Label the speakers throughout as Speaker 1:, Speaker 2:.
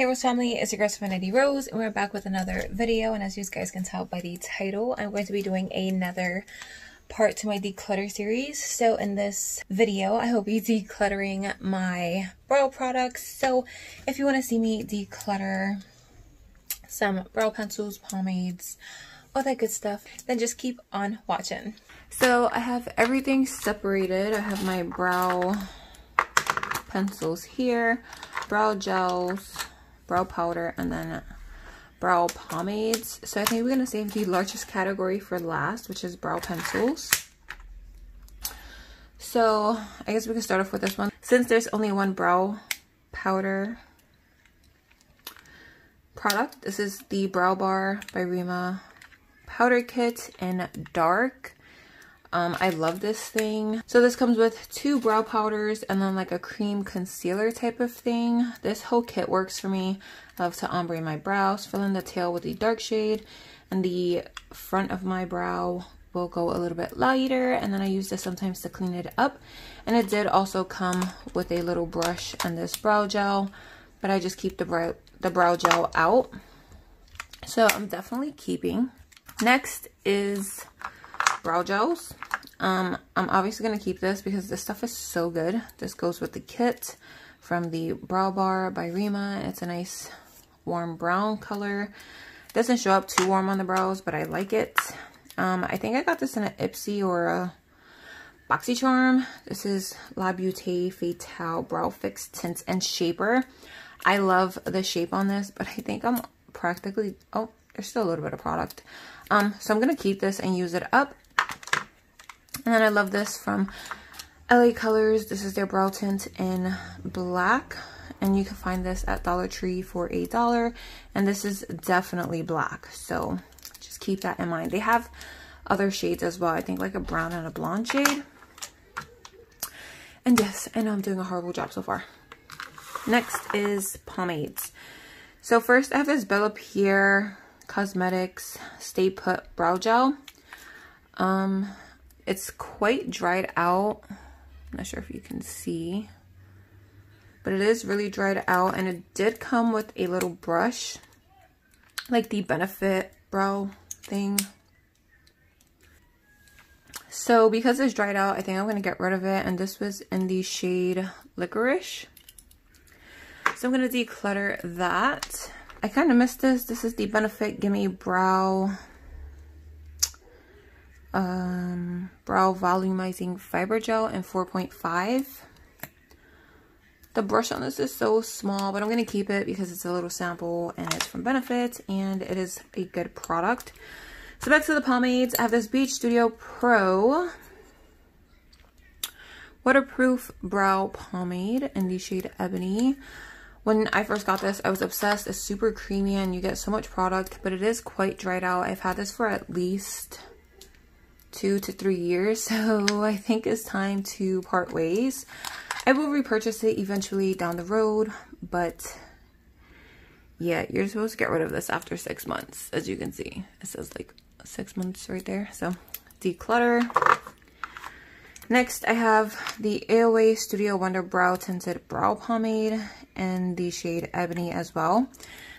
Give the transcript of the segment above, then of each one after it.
Speaker 1: Rose family, it's your girl Serenity Rose, and we're back with another video. And as you guys can tell by the title, I'm going to be doing another part to my declutter series. So in this video, I will be decluttering my brow products. So if you want to see me declutter some brow pencils, pomades, all that good stuff, then just keep on watching. So I have everything separated. I have my brow pencils here, brow gels, brow powder, and then brow pomades. So I think we're going to save the largest category for last, which is brow pencils. So I guess we can start off with this one. Since there's only one brow powder product, this is the Brow Bar by Rima powder kit in dark. I love this thing. So this comes with 2 brow powders and then like a cream concealer type of thing. This whole kit works for me. I love to ombre my brows, fill in the tail with the dark shade, and the front of my brow will go a little bit lighter, and then I use this sometimes to clean it up. And it did also come with a little brush and this brow gel, but I just keep the brow gel out. So I'm definitely keeping. Next is brow gels. I'm obviously going to keep this because this stuff is so good. This goes with the kit from the Brow Bar by Rima. It's a nice warm brown color. Doesn't show up too warm on the brows, but I like it. I think I got this in an Ipsy or a BoxyCharm. This is La Beauté Fatale Brow Fix Tint and Shaper. I love the shape on this, but I think I'm practically, oh, there's still a little bit of product. So I'm going to keep this and use it up. And then I love this from LA Colors. This is their brow tint in black. And you can find this at Dollar Tree for $1. And this is definitely black. So just keep that in mind. They have other shades as well. I think like a brown and a blonde shade. And yes, I know I'm doing a horrible job so far. Next is pomades. So first I have this Bella Pierre Cosmetics Stay Put Brow Gel. It's quite dried out. I'm not sure if you can see, but it is really dried out, and it did come with a little brush, like the Benefit brow thing. So because it's dried out, I think I'm going to get rid of it, and this was in the shade Licorice. So I'm going to declutter that. I kind of missed this. This is the Benefit Gimme Brow volumizing fiber gel in 4.5. The brush on this is so small, but I'm going to keep it because it's a little sample and it's from Benefit and it is a good product. So back to the pomades. I have this Beach Studio Pro waterproof brow pomade in the shade Ebony. When I first got this, I was obsessed. It's super creamy and you get so much product, but it is quite dried out. I've had this for at least 2 to 3 years, so I think it's time to part ways. I will repurchase it eventually down the road, but yeah, you're supposed to get rid of this after 6 months. As you can see, it says like 6 months right there. So declutter. Next, I have the AOA Studio Wonder Brow Tinted Brow Pomade in the shade Ebony as well.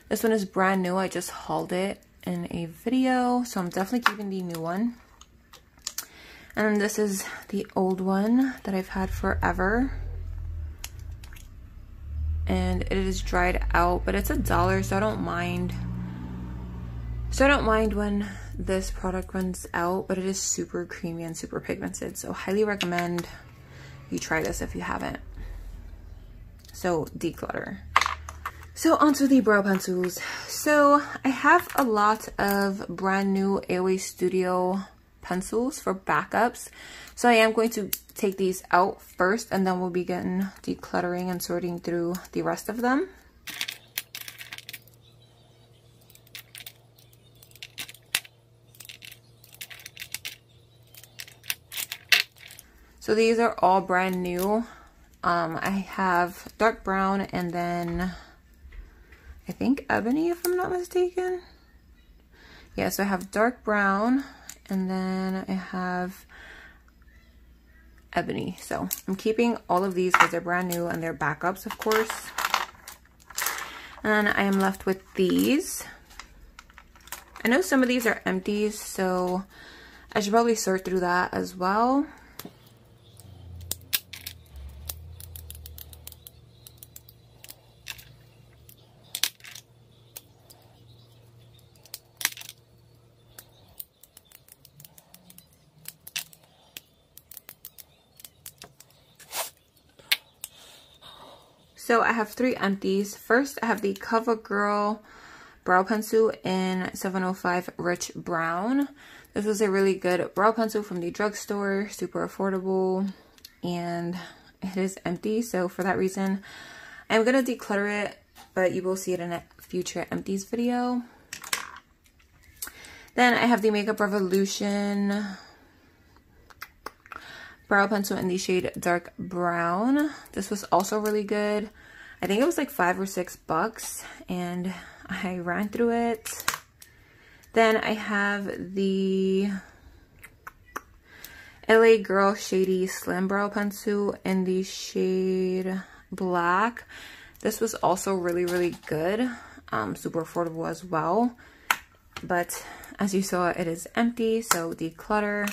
Speaker 1: This one is brand new. I just hauled it in a video, so I'm definitely keeping the new one. And then this is the old one that I've had forever. And it is dried out, but it's $1, so I don't mind. So I don't mind when this product runs out, but it is super creamy and super pigmented. So highly recommend you try this if you haven't. So declutter. So onto the brow pencils. So I have a lot of brand new AOA Studio pencils for backups. So I am going to take these out first, and then we'll begin decluttering and sorting through the rest of them. So these are all brand new. I have dark brown and then I think ebony, if I'm not mistaken. Yeah, so I have dark brown and then I have ebony. So I'm keeping all of these because they're brand new and they're backups, of course. And then I am left with these. I know some of these are empties, so I should probably sort through that as well. So I have 3 empties. First, I have the CoverGirl brow pencil in 705 Rich Brown. This was a really good brow pencil from the drugstore, super affordable, and it is empty. So for that reason, I'm gonna declutter it, but you will see it in a future empties video. Then I have the Makeup Revolution brow pencil in the shade Dark Brown. This was also really good. I think it was like $5 or $6, and I ran through it. Then I have the LA Girl Shady Slim Brow Pencil in the shade Black. This was also really, really good. Super affordable as well. But as you saw, it is empty, so declutter.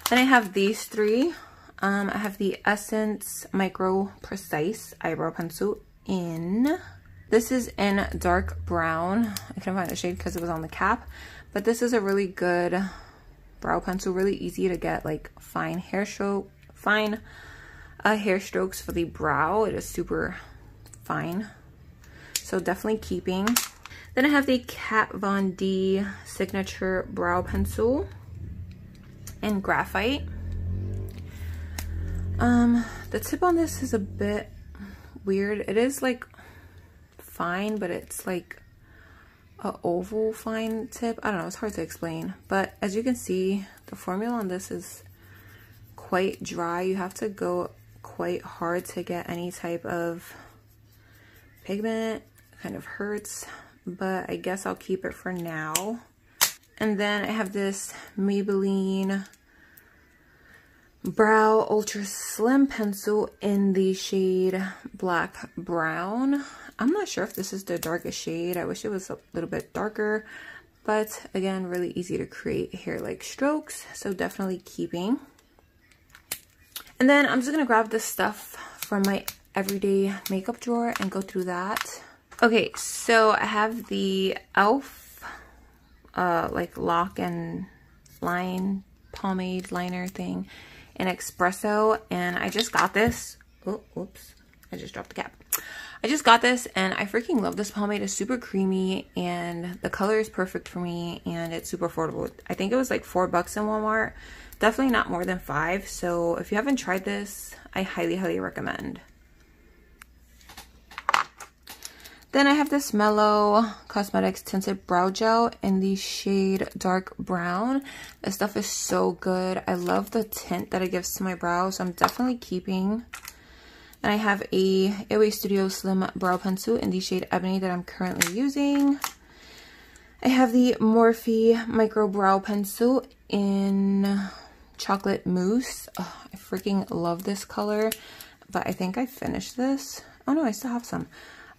Speaker 1: Then I have these 3. I have the Essence Micro Precise Eyebrow Pencil in. This is in Dark Brown. I couldn't find the shade because it was on the cap. But this is a really good brow pencil. Really easy to get like fine hair strokes for the brow. It is super fine. So definitely keeping. Then I have the Kat Von D Signature Brow Pencil in Graphite. The tip on this is a bit weird. It is like fine, but it's like a oval fine tip. I don't know, it's hard to explain. But as you can see, the formula on this is quite dry. You have to go quite hard to get any type of pigment. It kind of hurts, but I guess I'll keep it for now. And then I have this Maybelline Brow Ultra Slim Pencil in the shade Black Brown. I'm not sure if this is the darkest shade. I wish it was a little bit darker, but again, really easy to create hair-like strokes, so definitely keeping. And then I'm just gonna grab this stuff from my everyday makeup drawer and go through that. Okay, so I have the e.l.f. Like lock and line pomade liner thing in Espresso, and I just got this. Oh, whoops, I just dropped the cap. I just got this and I freaking love this pomade. It's super creamy and the color is perfect for me, and it's super affordable. I think it was like $4 in Walmart. Definitely not more than 5. So if you haven't tried this, I highly, highly recommend. Then I have this Mellow Cosmetics Tinted Brow Gel in the shade Dark Brown. This stuff is so good. I love the tint that it gives to my brows, so I'm definitely keeping. And I have a Airway Studio Slim Brow Pencil in the shade Ebony that I'm currently using. I have the Morphe Micro Brow Pencil in Chocolate Mousse. Oh, I freaking love this color, but I think I finished this. Oh no, I still have some.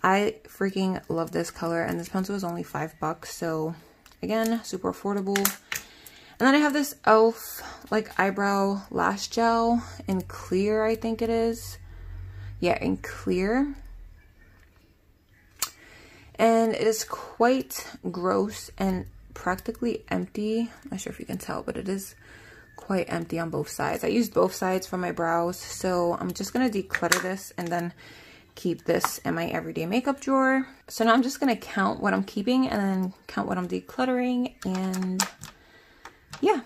Speaker 1: I freaking love this color, and this pencil is only $5, so again, super affordable. And then I have this e.l.f. like eyebrow lash gel in clear, I think it is. Yeah, in clear. And it is quite gross and practically empty. I'm not sure if you can tell, but it is quite empty on both sides. I used both sides for my brows, so I'm just gonna declutter this and then keep this in my everyday makeup drawer. So now I'm just gonna count what I'm keeping and then count what I'm decluttering, and yeah.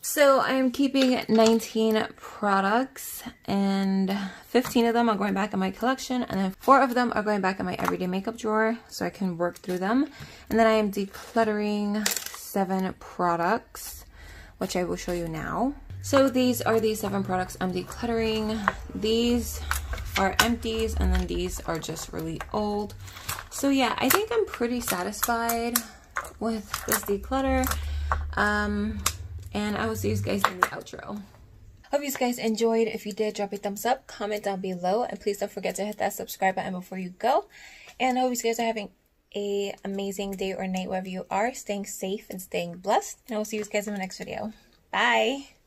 Speaker 1: So I am keeping 19 products, and 15 of them are going back in my collection, and then 4 of them are going back in my everyday makeup drawer so I can work through them. And then I am decluttering 7 products, which I will show you now. So these are the 7 products I'm decluttering. These are empties, and then these are just really old. So yeah, I think I'm pretty satisfied with this declutter. And I will see you guys in the outro. Hope you guys enjoyed. If you did, drop a thumbs up, comment down below, and please don't forget to hit that subscribe button before you go. And I hope you guys are having an amazing day or night wherever you are, staying safe and staying blessed. And I will see you guys in the next video. Bye!